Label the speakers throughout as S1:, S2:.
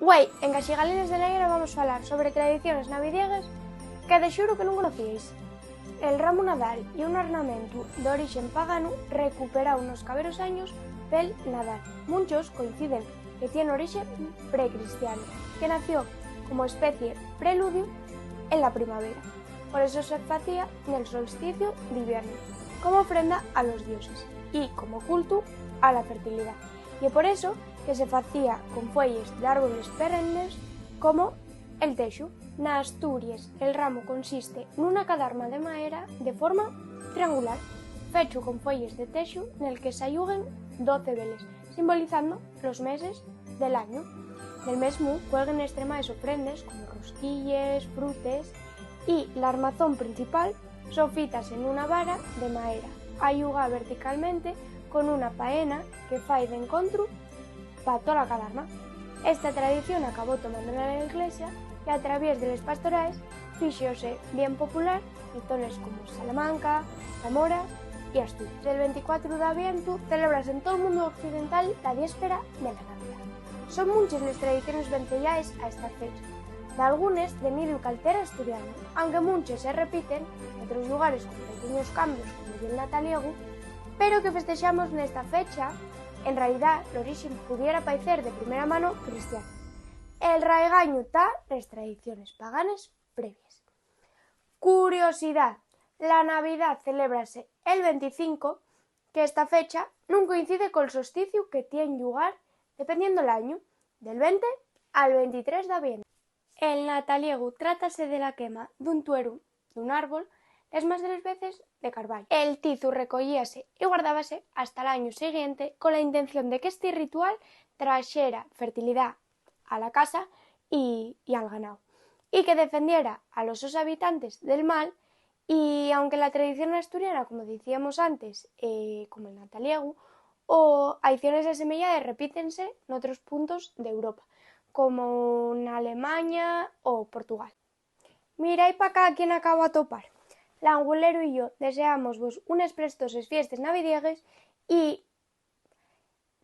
S1: Güey, en Caxigalines de Neira vamos falar sobre tradiciones navidiegas que de xuro que non conocíais. El ramo Nadal e un ornamento de origen pagano recuperado nos caberos años del Nadal. Muchos coinciden que tiene origen precristiano, que nació como especie preludio en la primavera. Por eso se facía en el solsticio de invierno, como ofrenda a los dioses y como culto a la fertilidad. Y por eso que se facía con fuelles de árboles perennes como el texu. Na Asturias, el ramo consiste nunha cadarma de maera de forma triangular, fecho con fuelles de texu nel que se ayuguen 12 veles, simbolizando los meses del año. Del mesmo cuelguen extremaes ofrendes como rosquilles, frutes y la armazón principal sofitas en una vara de maera, ayuga verticalmente con una paena que fai de encontro para toda la cadarma. Esta tradición acabó tomando la iglesia y a través de les pastorais fíxose bien popular en zonas como Salamanca, Zamora y Asturias. El 24 de Avientu celebrase en todo o mundo occidental la víspera de la Navidad. Son muchas las tradiciones vencellaes a esta fecha, de algunas de nido caltera asturiano, aunque muchas se repiten en otros lugares con pequeños cambios como el nataliego, pero que festexamos nesta fecha. En realidad, l'origen pudiera parecer de primera mano cristiano. El raigaño está las tradiciones paganas previas. Curiosidad: la Navidad celébrase el 25, que esta fecha non coincide col solsticio que tiene lugar dependiendo del año, del 20 al 23 de aviento. El nataliego trátase de la quema dun tuero dun árbol las más de las veces de carballo. El tizu recollíase y guardábase hasta el año siguiente con la intención de que este ritual trajera fertilidad a la casa y al ganado, y que defendiera a los habitantes del mal. Y aunque la tradición asturiana, como decíamos antes, como el nataliego, o acciones asemelladas repítense en otros puntos de Europa, como en Alemania o Portugal. Mirad para acá quien acabo a topar. L'Angulero y yo deseamos vos unes prestoses fiestas navidiegues y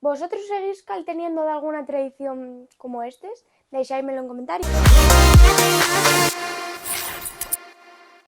S1: vosotros seguís teniendo de alguna tradición como estes? Deixáimelo en comentarios.